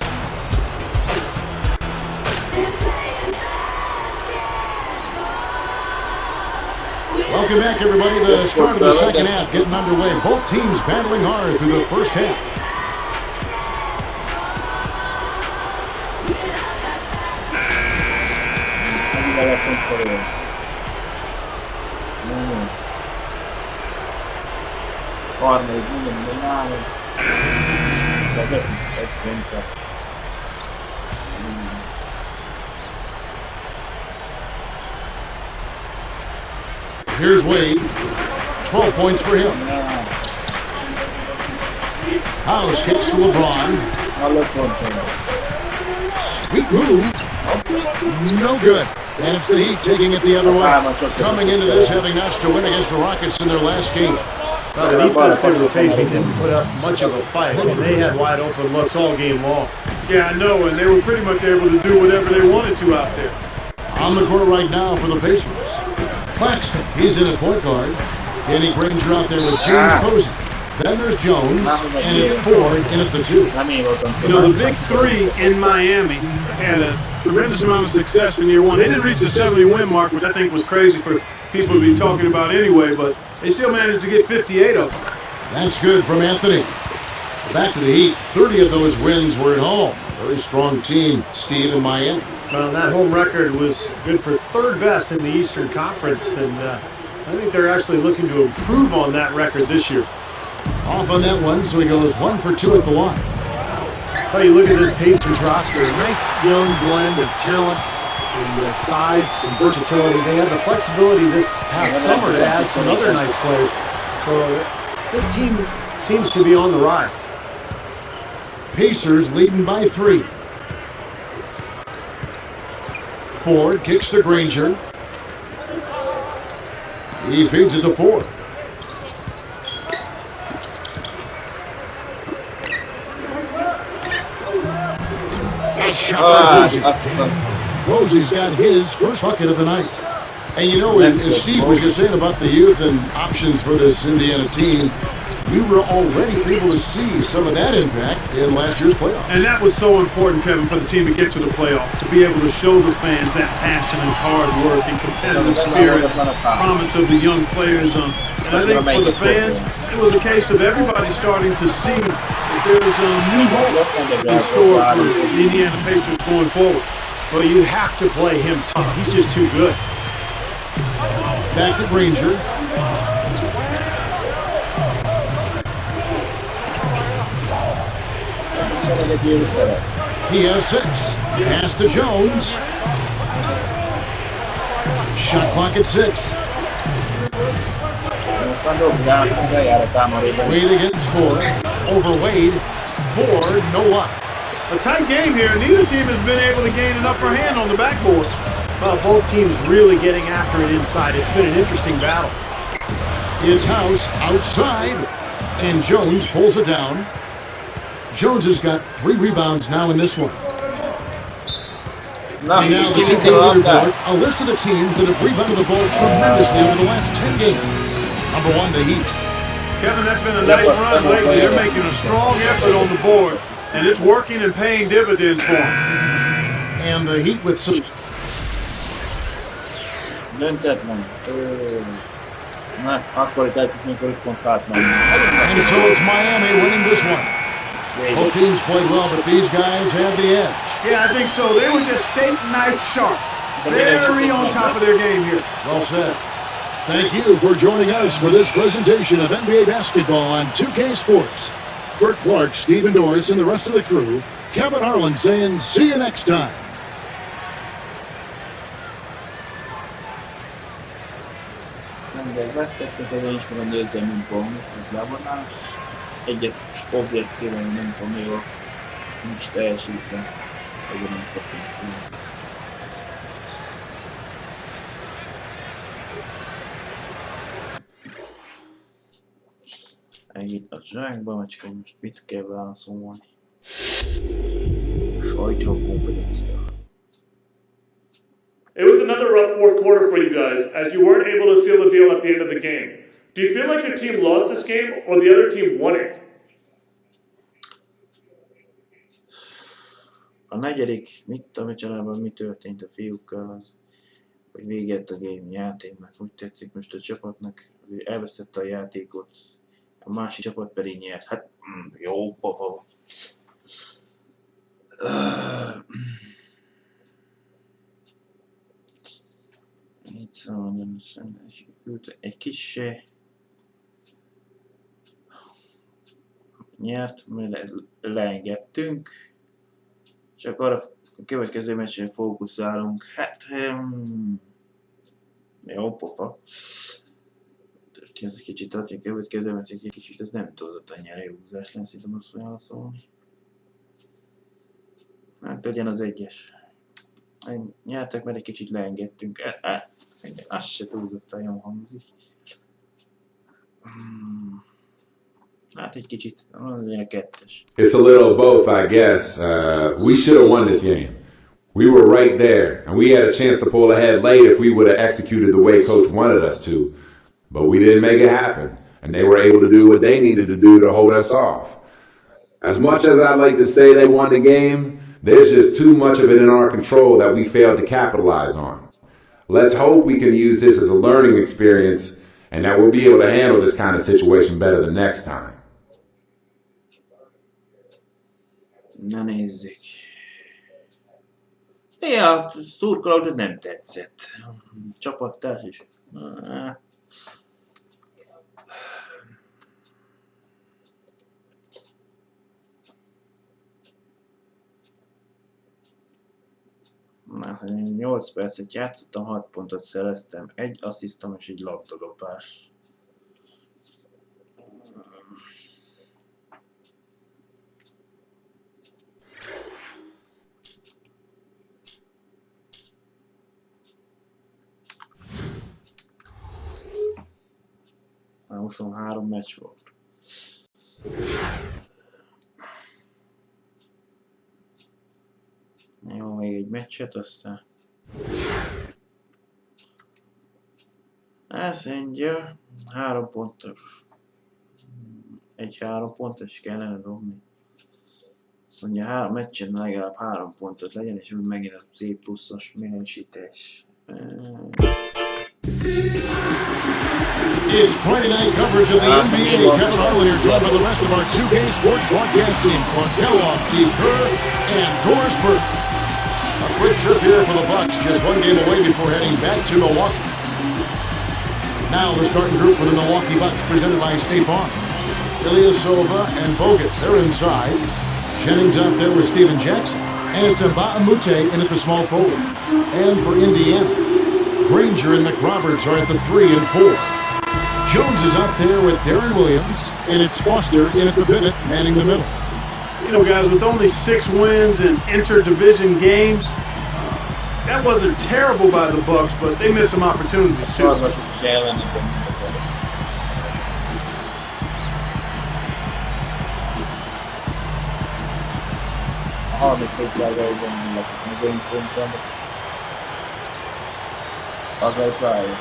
Welcome back, everybody. The start of the second half getting underway. Both teams battling hard through the first half. Here's Wade. 12 points for him. House kicks to LeBron. Sweet move. No good. And it's the Heat taking it the other way. Coming into this having notched a win against the Rockets in their last game. Well, the defense they were facing didn't put up much of a fight. I mean, they had wide open looks all game long. Yeah, I know, and they were pretty much able to do whatever they wanted to out there. On the court right now for the Pacers. Claxton, he's in at point guard. Danny Granger out there with James Posey. Then there's Jones, and it's Ford in at the 2. You know, the big three in Miami had a tremendous amount of success in year one. They didn't reach the 70-win mark, which I think was crazy for people to be talking about anyway, but they still managed to get 58 of them. That's good from Anthony. Back to the Heat. 30 of those wins were at home. Very strong team, Steve, in Miami. Well, that home record was good for third best in the Eastern Conference, and I think they're actually looking to improve on that record this year. Off on that one, so he goes 1 for 2 at the line. Well, you look at this Pacers roster, a nice young blend of talent and size and versatility. They had the flexibility this past summer to add some other nice players. So this team seems to be on the rise. Pacers leading by 3. Ford kicks to Granger. He feeds it to Ford. Nice shot by Posey. Posey's got his first bucket of the night. And you know, as Steve was just saying about the youth and options for this Indiana team, we were already able to see some of that impact in last year's playoffs. And that was so important, Kevin, for the team to get to the playoffs, to be able to show the fans that passion and hard work and competitive spirit, promise of the young players. And I think for the fans, it was a case of everybody starting to see that there was a new hope in store for the Indiana Pacers going forward. But you have to play him tough. He's just too good. Back to Granger. He has 6. Pass to Jones. Shot clock at 6. Wade against Ford. Over Wade. Ford, no luck. A tight game here. Neither team has been able to gain an upper hand on the backboards. Well, both teams really getting after it inside. It's been an interesting battle. It's House outside, and Jones pulls it down. Jones has got 3 rebounds now in this one. And now the team leaderboard, a list of the teams that have rebounded the ball tremendously over the last 10 games. Number 1, the Heat. Kevin, that's been a nice run lately. They're making a strong effort on the board, and it's working and paying dividends for them. And the Heat with some... Döntetlen. Na, akkor itt mikor itt pont hátra. And so it's Miami winning this one. Both teams played well, but these guys had the edge. Yeah, I think so. They were just steak knife sharp. Very on top of their game here. Well said. Thank you for joining us for this presentation of NBA basketball on 2K Sports. For Clark, Stephen Norris, and the rest of the crew, Kevin Harlan saying see you next time. Vesztettek, az én is mondom, nézzem, mint bonus, ez levonás. Egyet objektíven, nem tudom, még ezt nincs teljesítve. Egyet nem kapunk. Ennyit a zsákba, mert csak most mit kell válaszolni. Sajtókonferencia. It was another rough fourth quarter for you guys, as you weren't able to seal the deal at the end of the game. Do you feel like your team lost this game, or the other team won it? A negyedik, családban mi történt a fiúkkal, az, hogy véget a game játéknak. Úgy tetszik most a csapatnak, elvesztette a játékot, a másik csapat pedig nyert. Hát, jó pofa. Itt szóval egy kis nyert, leengedtünk, csak arra a következő meccsen fókuszálunk. Hát, jó pofa. Ez kicsit adja következő, mert egy kicsit ez nem tudott annyira elhúzás lesz, itt most válaszolni. Hát legyen az 1-es. Nyertek, mert egy kicsit leengedtünk. Szerintem az se túlzottan jól hangzik. Hát egy kicsit, legyen a 2-es. It's a little both, I guess. We should have won this game. We were right there, and we had a chance to pull ahead late if we would have executed the way Coach wanted us to. But we didn't make it happen, and they were able to do what they needed to do to hold us off. As much as I'd like to say they won the game, there's just too much of it in our control that we failed to capitalize on. Let's hope we can use this as a learning experience and that we'll be able to handle this kind of situation better the next time. Na nézzük. A szurkolód nem tetszett. Csapattárs is. Na, 8 percet játszottam, 6 pontot szereztem, 1 asszisztom és egy labdadobás. Már 23 meccs volt. Jó, még egy meccset, aztán... Azt mondja, 3 pontos. 1-3 pontos kellene dobni. Azt mondja, 3 meccsen legalább 3 pontot legyen, és megint a C pluszos minősítés. It's Friday night coverage of the NBA. Kevin Harlan here, joined by the rest of our 2K Sports broadcast team, Clark Kellogg, Steve Kerr, and Doris Burke. A quick trip here for the Bucks, just one game away before heading back to Milwaukee. Now the starting group for the Milwaukee Bucks, presented by State Farm. Ilyasova and Bogut, they're inside. Jennings out there with Steven Jackson. And it's Mba'amute in at the small forward. And for Indiana, Granger and McRoberts are at the 3 and 4. Jones is out there with Darren Williams, and it's Foster in at the pivot, manning the middle. You know, guys, with only 6 wins in inter-division games, that wasn't terrible by the Bucks, but they missed some opportunities too. Az egy pálya.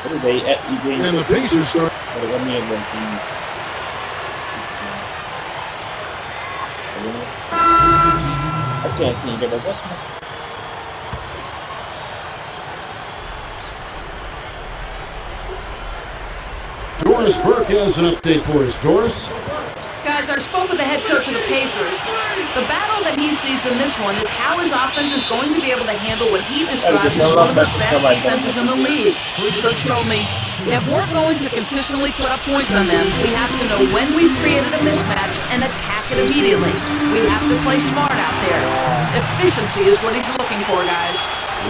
Az idei igény... And the Pacers start... Miért van kívül? Hát kell ezt négy vezetnek. Doris Burke has an update for us. Doris? Guys, I spoke with the head coach of the Pacers. The battle that he sees in this one is how his offense is going to be able to handle what he describes as one of the best defenses in the league. His coach told me, if we're going to consistently put up points on them, we have to know when we've created a mismatch and attack it immediately. We have to play smart out there. Efficiency is what he's looking for, guys.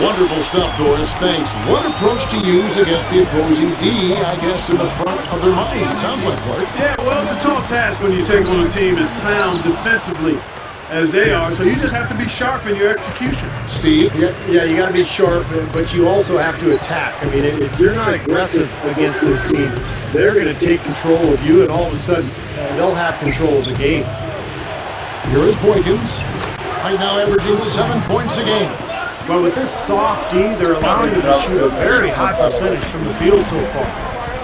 Wonderful stuff, Doris. Thanks. What approach to use against the opposing D, I guess, in the front of their minds, it sounds like, Clark. Yeah, well, it's a tall task when you take on a team as sound defensively as they are, so you just have to be sharp in your execution. Steve? Yeah, you got to be sharp, but you also have to attack. I mean, if you're not aggressive against this team, they're going to take control of you, and all of a sudden, they'll have control of the game. Here is Boykins, right now averaging 7 points a game. But with this soft D, they're allowing them to shoot a very high percentage from the field so far.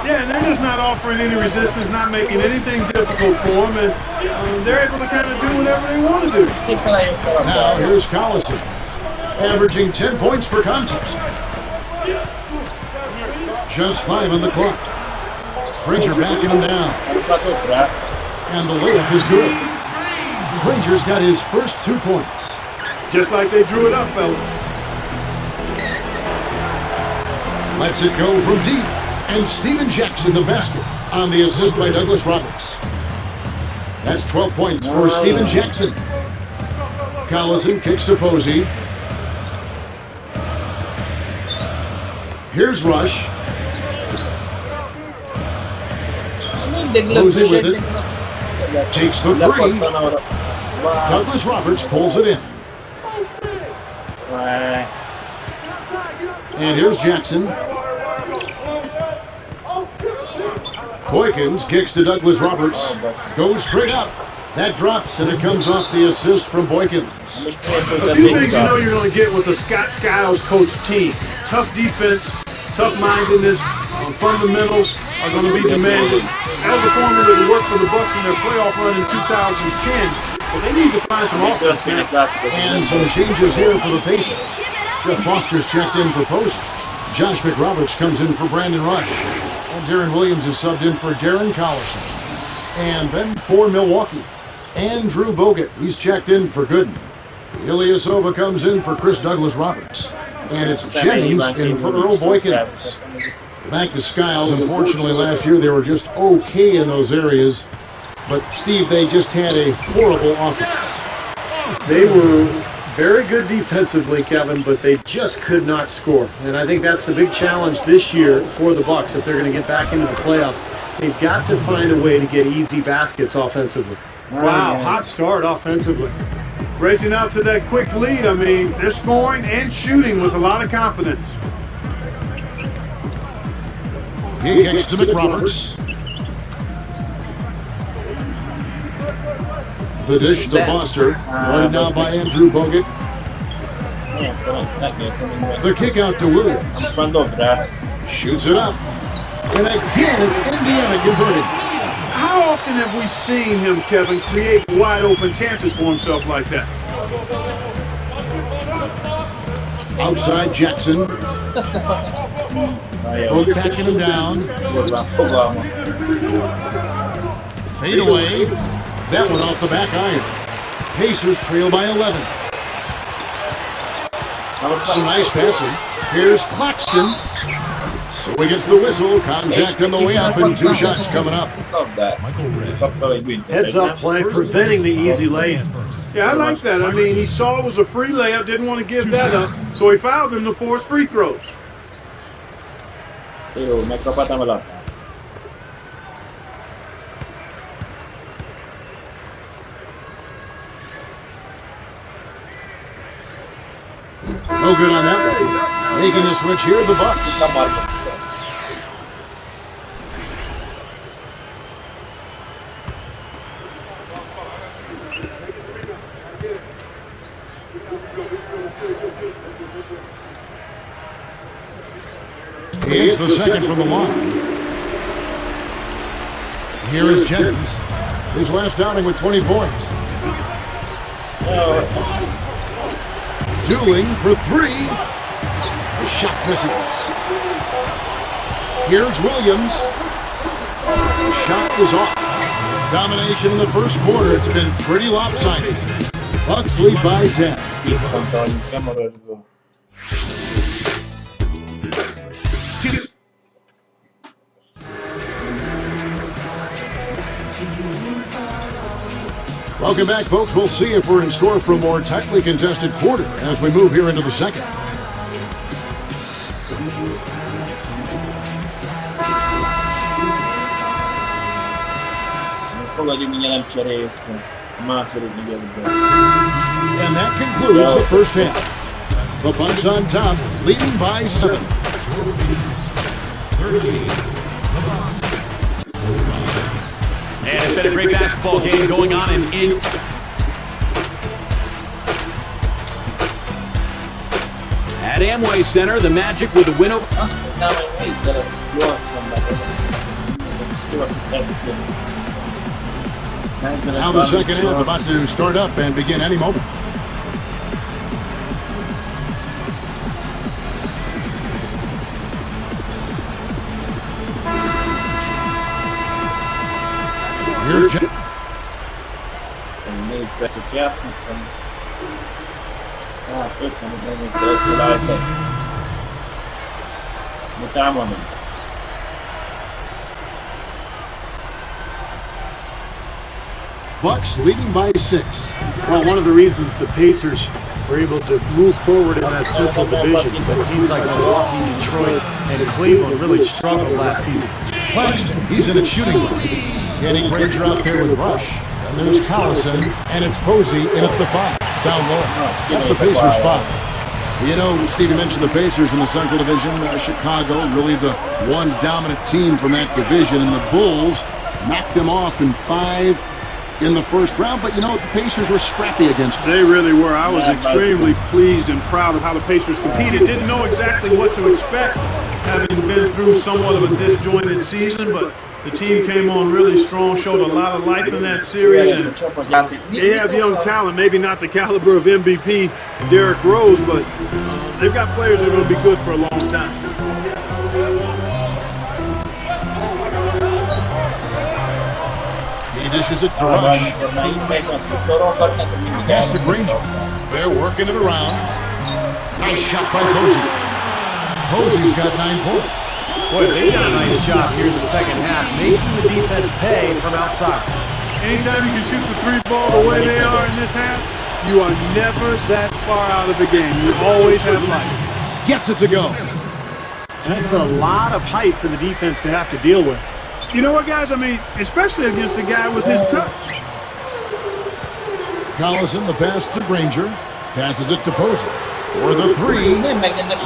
Yeah, and they're just not offering any resistance, not making anything difficult for them, and they're able to kind of do whatever they want to do. Now here's Collison, averaging 10 points per contest. Just 5 on the clock. Granger backing him down. And the layup is good. Granger's got his first 2 points. Just like they drew it up, fellas. Lets it go from deep, and Steven Jackson the basket on the assist by Douglas Roberts. That's 12 points for Steven Jackson. Collison kicks to Posey. Here's Rush. Goes in with it. Takes the three. Douglas Roberts pulls it in. And here's Jackson. Boykins kicks to Douglas Roberts. Goes straight up. That drops, and it comes off the assist from Boykins. A few things you know you're going to get with a Scott Skiles coach team. Tough defense, tough mindedness, fundamentals are going to be demanded. That was a formula that worked for the Bucks in their playoff run in 2010, but they need to find some offense now. And some changes here for the Pacers. Jeff Foster's checked in for Posey. Josh McRoberts comes in for Brandon Rush. And Darren Williams is subbed in for Darren Collison. And then for Milwaukee, Andrew Bogut. He's checked in for Gooden. Ilyasova comes in for Chris Douglas Roberts. And it's Jennings in for Earl Boykins. Back to Skiles. Unfortunately, last year they were just okay in those areas. But, Steve, they just had a horrible offense. They were very good defensively, Kevin, but they just could not score. And I think that's the big challenge this year for the Bucks if they're going to get back into the playoffs. They've got to find a way to get easy baskets offensively. Wow, hot start offensively. Racing out to that quick lead, I mean, they're scoring and shooting with a lot of confidence. He kicks to McRoberts. The dish to Foster. Run now by Andrew Bogut. The kick out to Williams. Shoots it up. And again, it's Indiana converting. How often have we seen him, Kevin, create wide open chances for himself like that? Outside Jackson. Bogut backing him down. Fade away. That one off the back iron. Pacers trail by 11. Some nice passing. Here's Claxton. So he gets the whistle. Contact on the way up and 2 shots coming up. Heads up play, preventing the easy layup. Yeah, I like that. I mean, he saw it was a free layup, didn't want to give that up, so he fouled him to force free throws. No good on that one. Making the switch here, the Bucks. He hits the second from the line. Here is Jennings. His last outing with 20 points. Dueling for 3. The shot misses. Here's Williams. The shot is off. Domination in the first quarter. It's been pretty lopsided. Bucks lead by 10. Welcome back, folks. We'll see if we're in store for a more tightly contested quarter as we move here into the second. And that concludes the first half. The Bucks on top, leading by 7. And it's been a great basketball game going on in at Amway Center, the Magic with a win over. Now the second half about to start up and begin any moment. Here's Jeff. Bucks leading by 6. Well, one of the reasons the Pacers are able to move forward in that Central Division. But teams like Milwaukee, Detroit, and Cleveland really struggled last season. Claxton, he's in a shooting mode. Getting Granger out there with Rush. And there's Collison, and it's Posey in at the 5, down low. That's the Pacers' 5. You know, Stevie mentioned the Pacers in the Central Division. Chicago, really the one dominant team from that division. And the Bulls knocked them off in 5 in the first round. But, you know, the Pacers were scrappy against them. They really were. I was extremely pleased and proud of how the Pacers competed. Didn't know exactly what to expect, having been through somewhat of a disjointed season. But the team came on really strong, showed a lot of life in that series. And they have young talent, maybe not the caliber of MVP Derrick Rose, but they've got players that are going to be good for a long time. He dishes it to Rush. Pass to Granger. They're working it around. Nice shot by Posey. Posey's got 9 points. Boy, they done a nice job here in the second half, making the defense pay from outside. Anytime you can shoot the 3 ball the way they are in this half, you are never that far out of the game. You always have life. Gets it to go. That's a lot of height for the defense to have to deal with. You know what, guys? I mean, especially against a guy with his touch. Collison, the pass to Granger. Passes it to Posey. For the 3.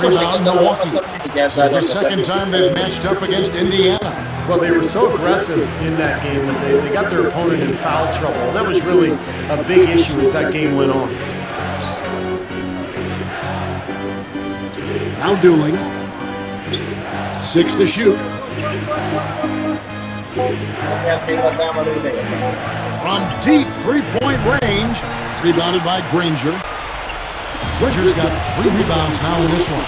Rebound Milwaukee. This is the second time they've matched up against Indiana. Well, they were so aggressive in that game that they got their opponent in foul trouble. That was really a big issue as that game went on. Now Dooling. 6 to shoot. From deep 3-point range. Rebounded by Granger. Granger's got 3 rebounds now in this one.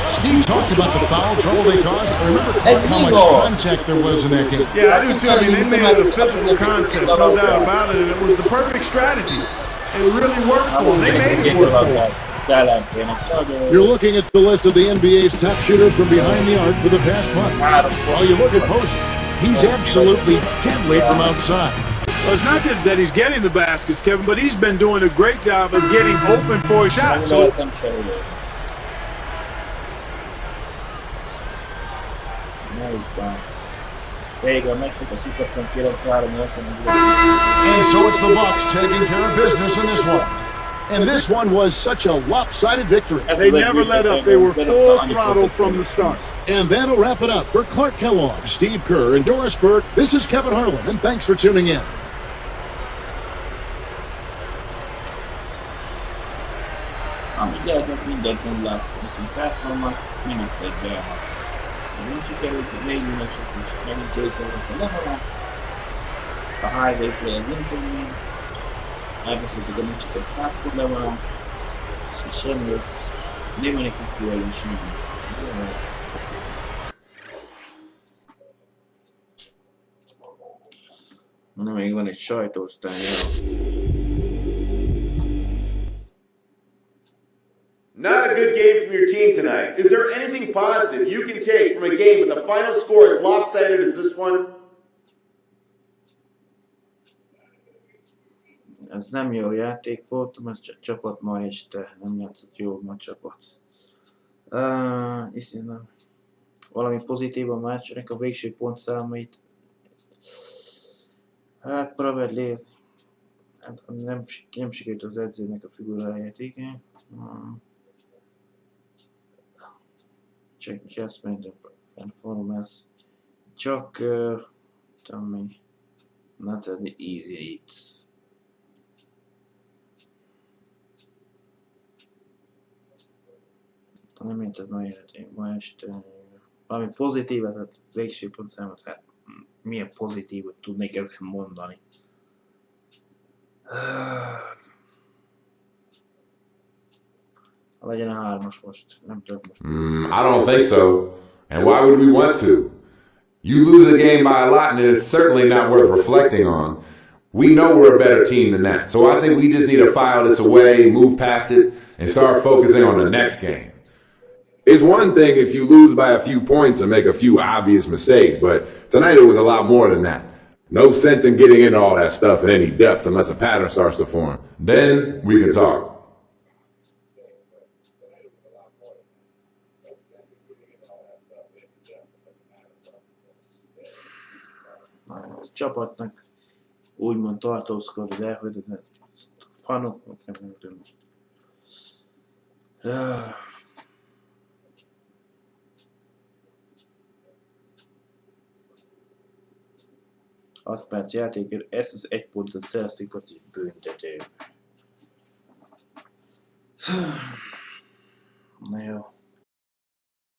Steve talked about the foul trouble they caused. I remember how much contact there was in that game. Yeah, I do too. I mean, they made it a physical contest, no doubt about it, and it was the perfect strategy. It really worked for them. They made it work for them. You're looking at the list of the NBA's top shooters from behind the arc for the past month. While you look at Posey, he's absolutely deadly from outside. Well, it's not just that he's getting the baskets, Kevin, but he's been doing a great job of getting open for a shot. So And so it's the Bucks taking care of business in this one. And this one was such a lopsided victory. They never let up. They were full throttle from the start. And that'll wrap it up. For Clark Kellogg, Steve Kerr, and Doris Burke, this is Kevin Harlan, and thanks for tuning in. Mindent nem lesz, viszont performance minősített beállt. Nem sikerült, 4 minősök is, megint 2 a lehalás. A highway play az intermény. Elbeszéltük a meccset egy 100 pont lehalás. És semmi, némenikus duellén semmi. Na, még van egy sajtóosztály. Not a good game from your team tonight. Is there anything positive you can take from a game with the final score as lopsided as this one? Ez nem jó játék volt, mert csapat ma este nem játszott jól ma csapat. Hiszen valami pozitív a meccsnek, a végső pontszámait. Hát Bradley, hát nem sikerült az edzőnek a figuráját, igen. Just made the performance. Csak tell me, not an easy eats. Nem érted ma életén, ma este valami pozitívat, hát végső pontszámot, hát milyen pozitívot tudnék ezzel mondani. Legyen a 3-as most, nem tudok most. I don't think so. And why would we want to? You lose a game by a lot and it's certainly not worth reflecting on. We know we're a better team than that. So I think we just need to file this away, move past it, and start focusing on the next game. It's one thing if you lose by a few points and make a few obvious mistakes, but tonight it was a lot more than that. No sense in getting into all that stuff in any depth unless a pattern starts to form. Then we can talk. csapatnak úgymond tartózkodni, de elfogadott, fanok, nem tudom. 6 perc játékért, ezt az 1 pontot szerezték, azt is büntető. Na jó.